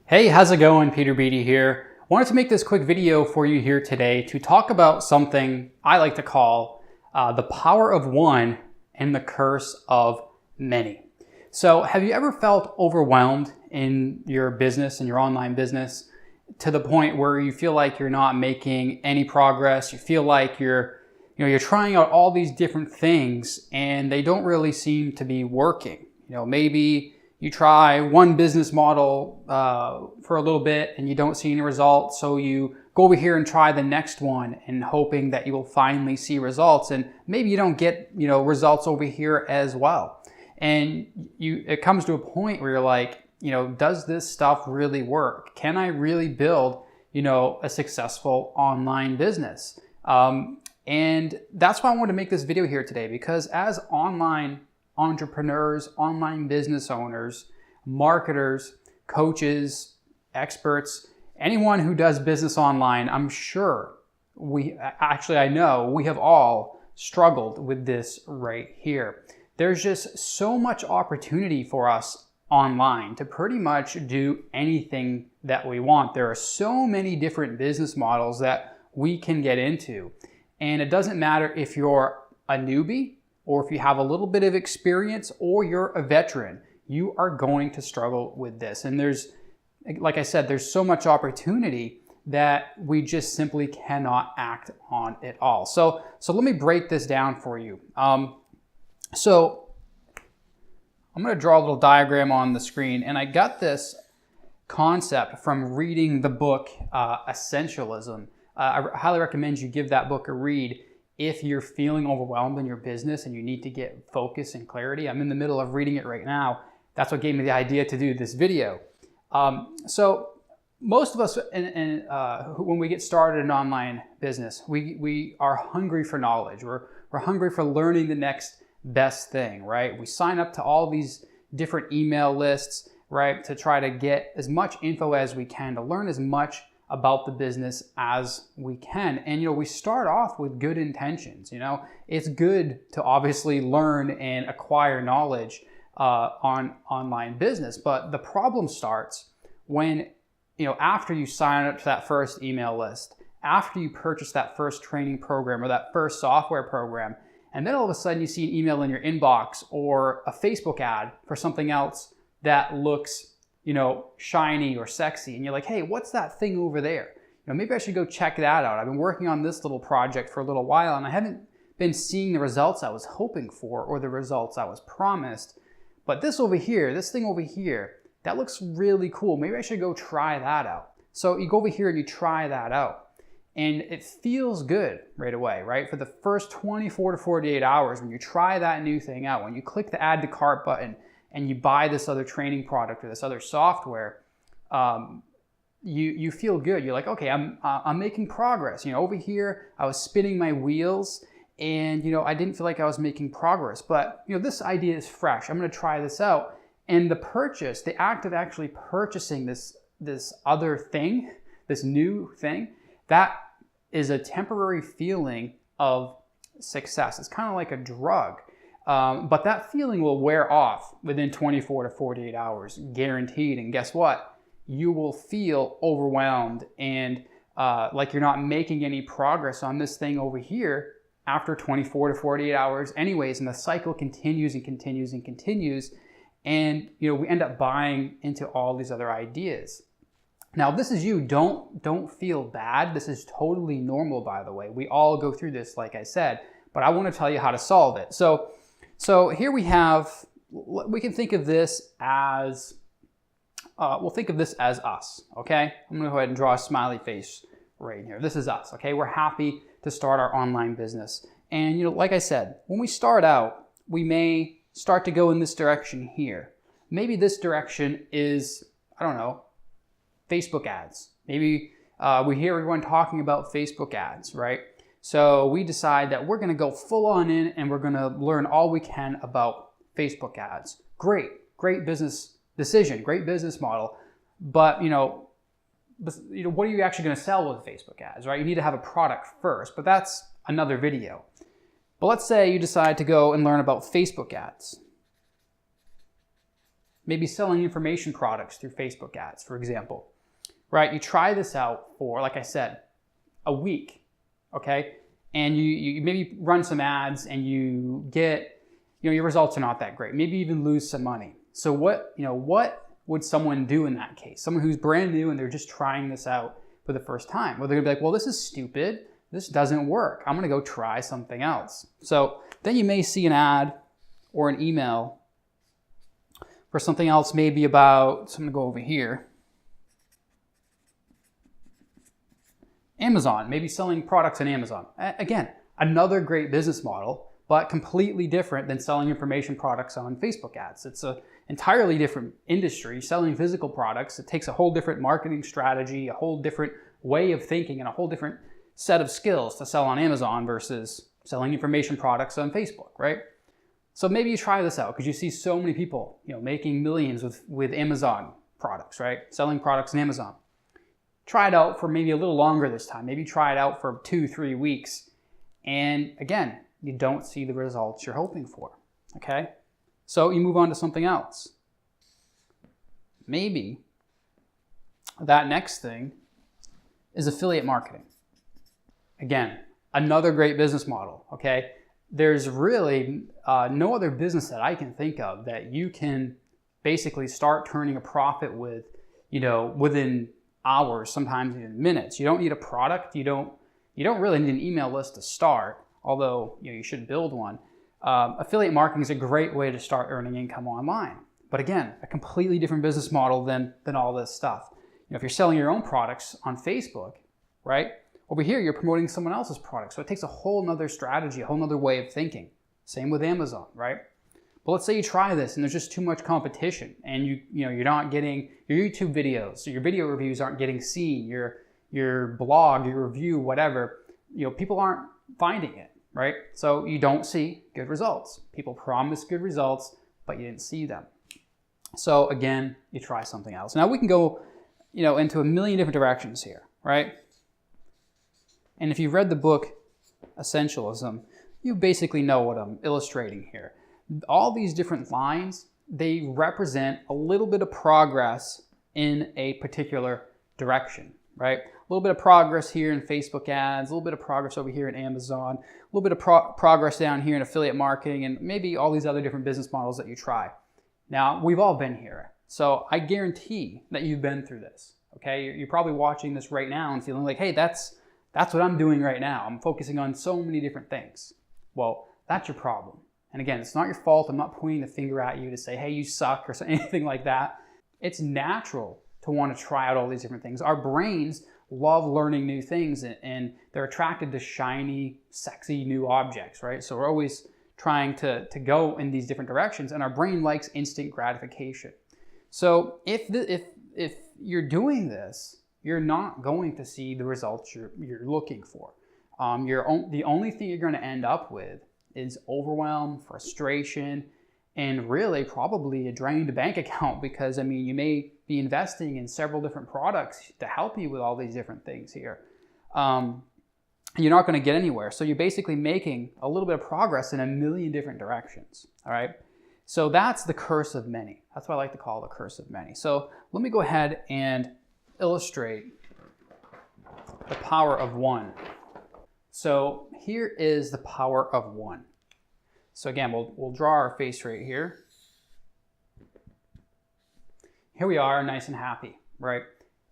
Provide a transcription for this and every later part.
Hey, how's it going? Peter Beatty here. Wanted to make this quick video for you here today to talk about something I like to call the power of one and the curse of many. So have you ever felt overwhelmed in your business, in your online business, to the point where you feel like you're not making any progress? You feel like you're trying out all these different things and they don't really seem to be working. Maybe you try one business model for a little bit and you don't see any results, so you go over here and try the next one and hoping that you will finally see results, and maybe you don't get results over here as well. And it comes to a point where you're like, does this stuff really work? Can I really build a successful online business? And that's why I wanted to make this video here today, because as online entrepreneurs, online business owners, marketers, coaches, experts, anyone who does business online, I'm sure I know we have all struggled with this right here. There's just so much opportunity for us online to pretty much do anything that we want. There are so many different business models that we can get into. And it doesn't matter if you're a newbie, or if you have a little bit of experience, or you're a veteran, you are going to struggle with this. And like I said, there's so much opportunity that we just simply cannot act on it all. So let me break this down for you. So I'm gonna draw a little diagram on the screen, and I got this concept from reading the book Essentialism. I highly recommend you give that book a read if you're feeling overwhelmed in your business and you need to get focus and clarity. I'm in the middle of reading it right now. That's what gave me the idea to do this video. So most of us, when we get started in online business, we are hungry for knowledge. We're hungry for learning the next best thing, right? We sign up to all these different email lists, right, to try to get as much info as we can, to learn as much about the business as we can. And we start off with good intentions. It's good to obviously learn and acquire knowledge on online business, but the problem starts when after you sign up to that first email list, after you purchase that first training program or that first software program, and then all of a sudden you see an email in your inbox or a Facebook ad for something else that looks shiny or sexy, and you're like, hey, what's that thing over there? Maybe I should go check that out. I've been working on this little project for a little while and I haven't been seeing the results I was hoping for or the results I was promised. But this thing over here, that looks really cool. Maybe I should go try that out. So you go over here and you try that out. And it feels good right away, right? For the first 24 to 48 hours, when you try that new thing out, when you click the add to cart button, and you buy this other training product or this other software, you feel good. You're like, okay, I'm making progress. Over here, I was spinning my wheels and, I didn't feel like I was making progress. But, this idea is fresh. I'm going to try this out. And the act of actually purchasing this other thing, this new thing, that is a temporary feeling of success. It's kind of like a drug. But that feeling will wear off within 24 to 48 hours, guaranteed. And guess what? You will feel overwhelmed and like you're not making any progress on this thing over here after 24 to 48 hours anyways. And the cycle continues and continues and continues. And we end up buying into all these other ideas. Now, if this is you, don't feel bad. This is totally normal, by the way. We all go through this, like I said, but I want to tell you how to solve it. So here we can think of this as, we'll think of this as us, okay? I'm gonna go ahead and draw a smiley face right here. This is us, okay? We're happy to start our online business. And like I said, when we start out, we may start to go in this direction here. Maybe this direction is, I don't know, Facebook ads. Maybe we hear everyone talking about Facebook ads, right? So we decide that we're going to go full on in and we're going to learn all we can about Facebook ads. Great business decision, great business model. But what are you actually going to sell with Facebook ads, right? You need to have a product first, but that's another video. But let's say you decide to go and learn about Facebook ads. maybe selling information products through Facebook ads, for example, right? You try this out for, like I said, a week, okay? And you maybe run some ads and you get, your results are not that great. Maybe even lose some money. So what would someone do in that case? Someone who's brand new and they're just trying this out for the first time. Well, they're gonna be like, well, this is stupid. This doesn't work. I'm gonna go try something else. So then you may see an ad or an email for something else, maybe about, so I'm gonna go over here. Amazon, maybe selling products on Amazon. Again, another great business model, but completely different than selling information products on Facebook ads. It's an entirely different industry. Selling physical products, it takes a whole different marketing strategy, a whole different way of thinking, and a whole different set of skills to sell on Amazon versus selling information products on Facebook, right? So maybe you try this out because you see so many people, making millions with Amazon products, right? Selling products on Amazon. Try it out for maybe a little longer this time. Maybe try it out for 2-3 weeks. And again, you don't see the results you're hoping for, okay? So you move on to something else. Maybe that next thing is affiliate marketing. Again, another great business model, okay? There's really no other business that I can think of that you can basically start turning a profit with, within hours, sometimes even minutes. You don't need a product. You don't really need an email list to start, although you should build one. Affiliate marketing is a great way to start earning income online. But again, a completely different business model than all this stuff. If you're selling your own products on Facebook, right? Over here, you're promoting someone else's product. So it takes a whole nother strategy, a whole nother way of thinking. Same with Amazon, right? But let's say you try this and there's just too much competition and you're not getting your YouTube videos, so your video reviews aren't getting seen, your blog, your review, whatever, people aren't finding it, right? So you don't see good results. People promise good results, but you didn't see them. So again, you try something else. Now we can go, into a million different directions here, right? And if you've read the book Essentialism, you basically know what I'm illustrating here. All these different lines, they represent a little bit of progress in a particular direction, right? A little bit of progress here in Facebook ads, a little bit of progress over here in Amazon, a little bit of progress down here in affiliate marketing, and maybe all these other different business models that you try. Now, we've all been here. So I guarantee that you've been through this, okay? You're probably watching this right now and feeling like, hey, that's what I'm doing right now. I'm focusing on so many different things. Well, that's your problem. And again, it's not your fault. I'm not pointing the finger at you to say, hey, you suck or anything like that. It's natural to want to try out all these different things. Our brains love learning new things and they're attracted to shiny, sexy new objects, right? So we're always trying to go in these different directions, and our brain likes instant gratification. So if you're doing this, you're not going to see the results you're looking for. The only thing you're going to end up with is overwhelm, frustration, and really probably a drained bank account because, you may be investing in several different products to help you with all these different things here. You're not going to get anywhere. So you're basically making a little bit of progress in a million different directions, all right? So that's the curse of many. That's what I like to call the curse of many. So let me go ahead and illustrate the power of one. So here is the power of one. So again, we'll draw our face right here. Here we are, nice and happy, right?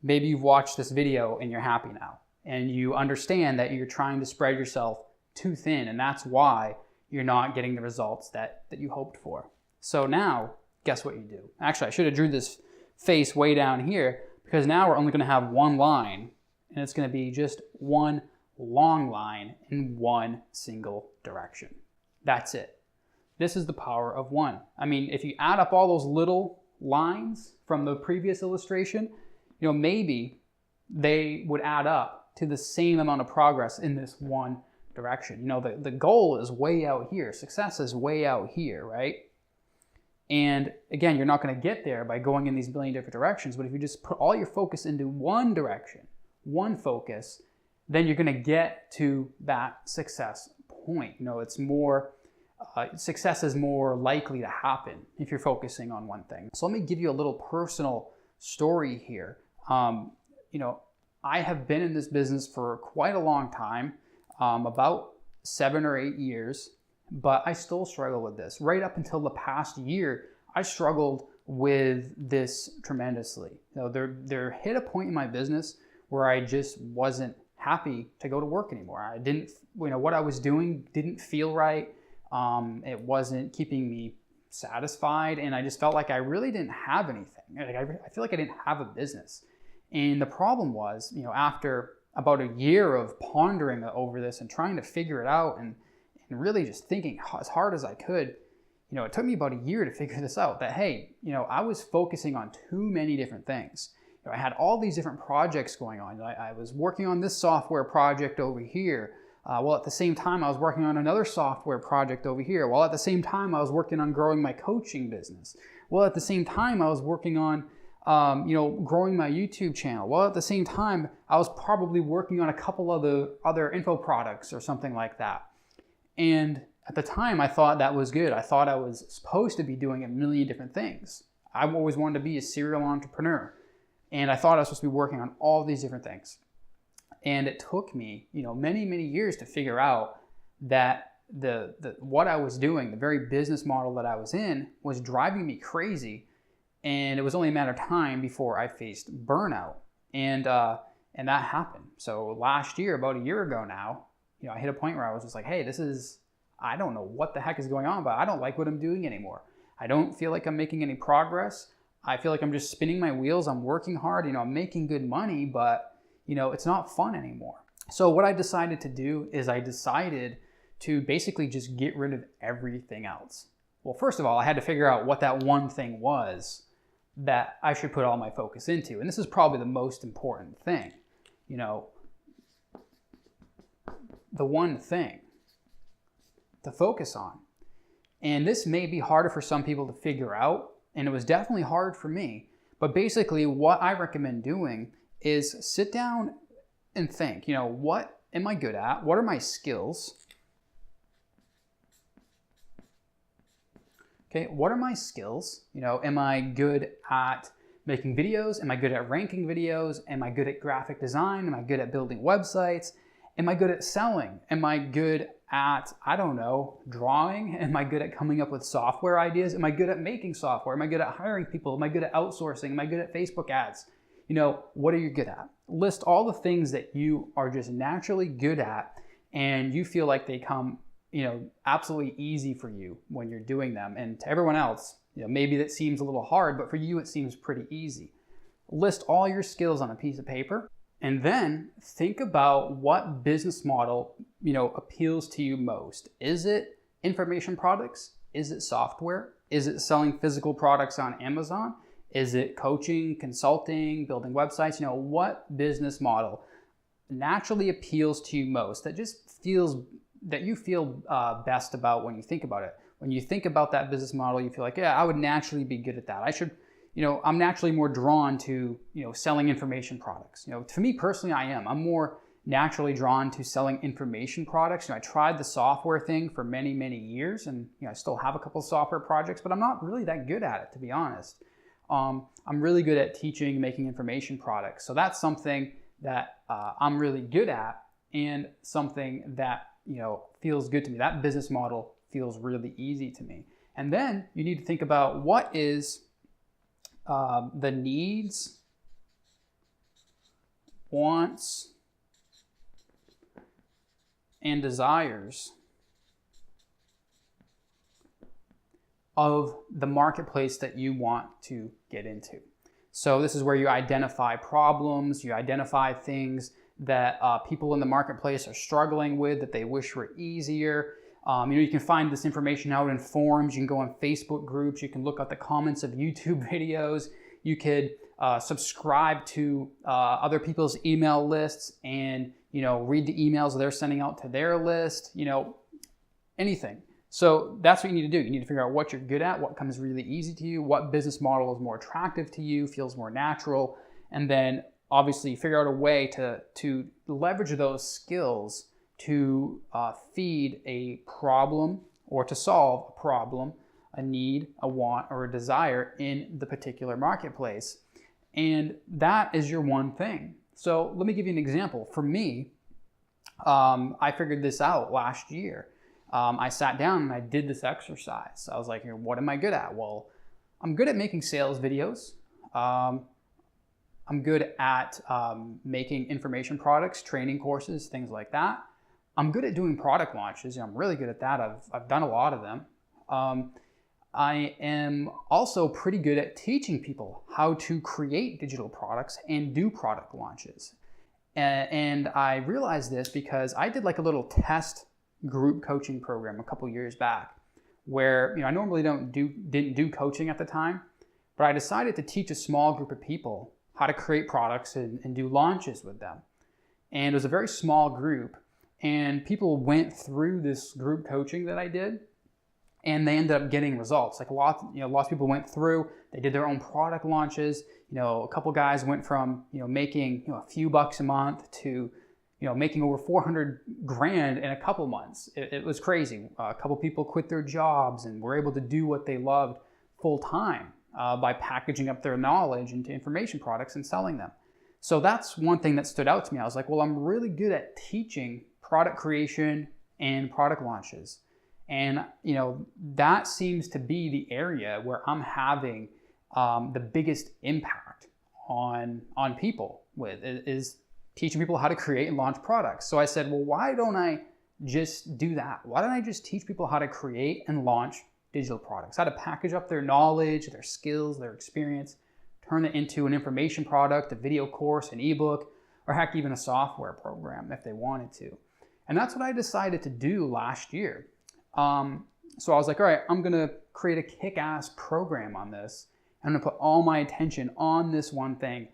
Maybe you've watched this video and you're happy now. And you understand that you're trying to spread yourself too thin, and that's why you're not getting the results that you hoped for. So now, guess what you do? Actually, I should have drew this face way down here because now we're only going to have one line, and it's going to be just one long line in one single direction. That's it. This is the power of one. If you add up all those little lines from the previous illustration, maybe they would add up to the same amount of progress in this one direction. The goal is way out here. Success is way out here, right? And again, you're not going to get there by going in these billion different directions, but if you just put all your focus into one direction, one focus, then you're going to get to that success point. It's more success is more likely to happen if you're focusing on one thing. So let me give you a little personal story here. I have been in this business for quite a long time, about 7 or 8 years, but I still struggle with this. Right up until the past year, I struggled with this tremendously. There hit a point in my business where I just wasn't happy to go to work anymore. I didn't, what I was doing didn't feel right. It wasn't keeping me satisfied, and I just felt like I really didn't have anything. I feel like I didn't have a business. And the problem was, after about a year of pondering over this and trying to figure it out and really just thinking as hard as I could, it took me about a year to figure this out, that, hey, I was focusing on too many different things. I had all these different projects going on. I was working on this software project over here. While at the same time, I was working on another software project over here. While at the same time, I was working on growing my coaching business. While at the same time, I was working on growing my YouTube channel. Well, at the same time, I was probably working on a couple of the other info products or something like that. And at the time, I thought that was good. I thought I was supposed to be doing a million different things. I always wanted to be a serial entrepreneur. And I thought I was supposed to be working on all these different things. And it took me, many, many years to figure out that what I was doing, the very business model that I was in, was driving me crazy. And it was only a matter of time before I faced burnout. And that happened. So last year, about a year ago now, I hit a point where I was just like, hey, I don't know what the heck is going on, but I don't like what I'm doing anymore. I don't feel like I'm making any progress. I feel like I'm just spinning my wheels. I'm working hard, I'm making good money, but it's not fun anymore. So what I decided to do is I decided to basically just get rid of everything else. Well, first of all, I had to figure out what that one thing was that I should put all my focus into. And this is probably the most important thing, the one thing to focus on. And this may be harder for some people to figure out, and it was definitely hard for me. But basically what I recommend doing is sit down and think, what am I good at? What are my skills? Okay, what are my skills? Am I good at making videos? Am I good at ranking videos? Am I good at graphic design? Am I good at building websites? Am I good at selling? Am I good at, drawing? Am I good at coming up with software ideas? Am I good at making software? Am I good at hiring people? Am I good at outsourcing? Am I good at Facebook ads? What are you good at? List all the things that you are just naturally good at and you feel like they come, absolutely easy for you when you're doing them. And to everyone else, maybe that seems a little hard, but for you, it seems pretty easy. List all your skills on a piece of paper and then think about what business model, appeals to you most. Is it information products? Is it software? Is it selling physical products on Amazon? Is it coaching, consulting, building websites? What business model naturally appeals to you most, that you feel best about when you think about it? When you think about that business model, you feel like, yeah, I would naturally be good at that. I'm naturally more drawn to, selling information products. To me personally, I am. I'm more naturally drawn to selling information products. I tried the software thing for many, many years, and I still have a couple of software projects, but I'm not really that good at it, to be honest. I'm really good at teaching, making information products. So that's something that I'm really good at and something that, feels good to me. That business model feels really easy to me. And then you need to think about what is the needs, wants, and desires of the marketplace that you want to get into. So this is where you identify problems, you identify things that people in the marketplace are struggling with that they wish were easier. You can find this information out in forums. You can go on Facebook groups. You can look at the comments of YouTube videos. You could subscribe to other people's email lists and read the emails they're sending out to their list. Anything. So that's what you need to do. You need to figure out what you're good at, what comes really easy to you, what business model is more attractive to you, feels more natural, and then obviously figure out a way to leverage those skills to feed a problem or to solve a problem, a need, a want, or a desire in the particular marketplace. And that is your one thing. So let me give you an example. For me, I figured this out last year. I sat down and I did this exercise. I was like, what am I good at? Well, I'm good at making sales videos. I'm good at making information products, training courses, things like that. I'm good at doing product launches. I'm really good at that. I've done a lot of them. I am also pretty good at teaching people how to create digital products and do product launches. And I realized this because I did like a little test group coaching program a couple years back where, I normally didn't do coaching at the time, but I decided to teach a small group of people how to create products and do launches with them. And it was a very small group, and people went through this group coaching that I did, and they ended up getting results. Like lots of people went through, they did their own product launches. A couple guys went from, making, a few bucks a month to, making over 400 grand in a couple months. It was crazy. A couple people quit their jobs and were able to do what they loved full time by packaging up their knowledge into information products and selling them. So that's one thing that stood out to me. I was like, well, I'm really good at teaching product creation and product launches. And, that seems to be the area where I'm having the biggest impact on people with, is teaching people how to create and launch products. So I said, well, why don't I just do that? Why don't I just teach people how to create and launch digital products, how to package up their knowledge, their skills, their experience, turn it into an information product, a video course, an ebook, or heck, even a software program if they wanted to. And that's what I decided to do last year. So I was like, all right, I'm going to create a kick-ass program on this. I'm going to put all my attention on this one thing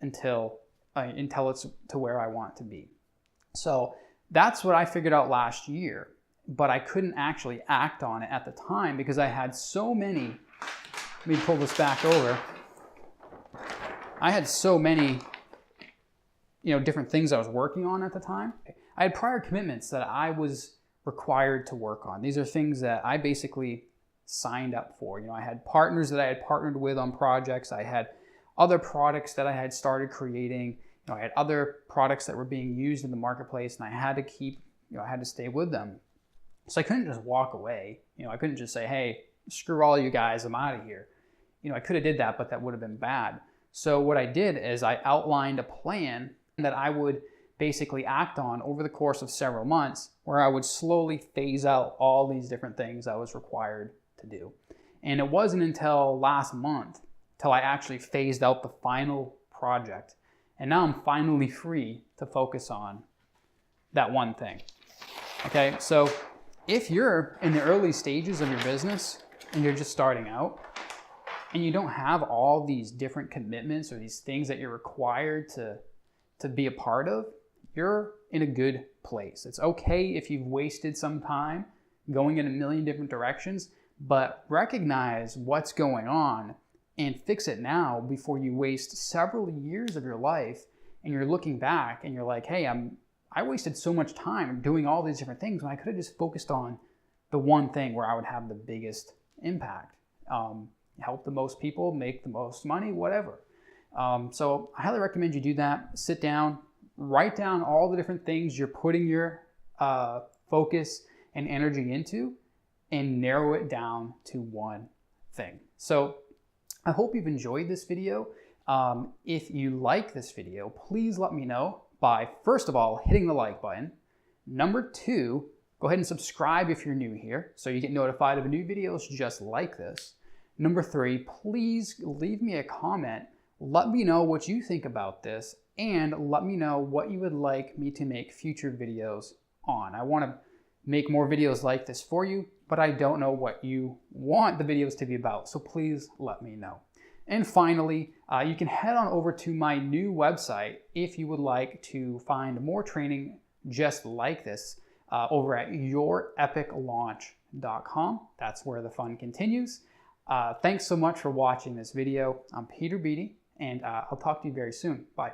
until it's to where I want to be. So that's what I figured out last year, but I couldn't actually act on it at the time because I had so many, let me pull this back over. I had so many, different things I was working on at the time. I had prior commitments that I was required to work on. These are things that I basically signed up for. I had partners that I had partnered with on projects. I had other products that I had started creating. I had other products that were being used in the marketplace, and I had to keep, I had to stay with them. So I couldn't just walk away. I couldn't just say, hey, screw all you guys, I'm out of here. I could have did that, but that would have been bad. So what I did is I outlined a plan that I would basically act on over the course of several months, where I would slowly phase out all these different things I was required to do. And it wasn't until last month till I actually phased out the final project. And now I'm finally free to focus on that one thing. Okay, so if you're in the early stages of your business and you're just starting out and you don't have all these different commitments or these things that you're required to be a part of, you're in a good place. It's okay if you've wasted some time going in a million different directions, but recognize what's going on and fix it now before you waste several years of your life and you're looking back and you're like, hey, I wasted so much time doing all these different things when I could have just focused on the one thing where I would have the biggest impact, help the most people, make the most money, whatever. So I highly recommend you do that. Sit down, write down all the different things you're putting your focus and energy into, and narrow it down to one thing. So I hope you've enjoyed this video. If you like this video, please let me know by, first of all, hitting the like button. Number 2, go ahead and subscribe if you're new here so you get notified of new videos just like this. Number 3, please leave me a comment. Let me know what you think about this, and let me know what you would like me to make future videos on. I want to make more videos like this for you, but I don't know what you want the videos to be about, so please let me know. And finally, you can head on over to my new website if you would like to find more training just like this over at yourepiclaunch.com. That's where the fun continues. Thanks so much for watching this video. I'm Peter Beatty, and I'll talk to you very soon. Bye.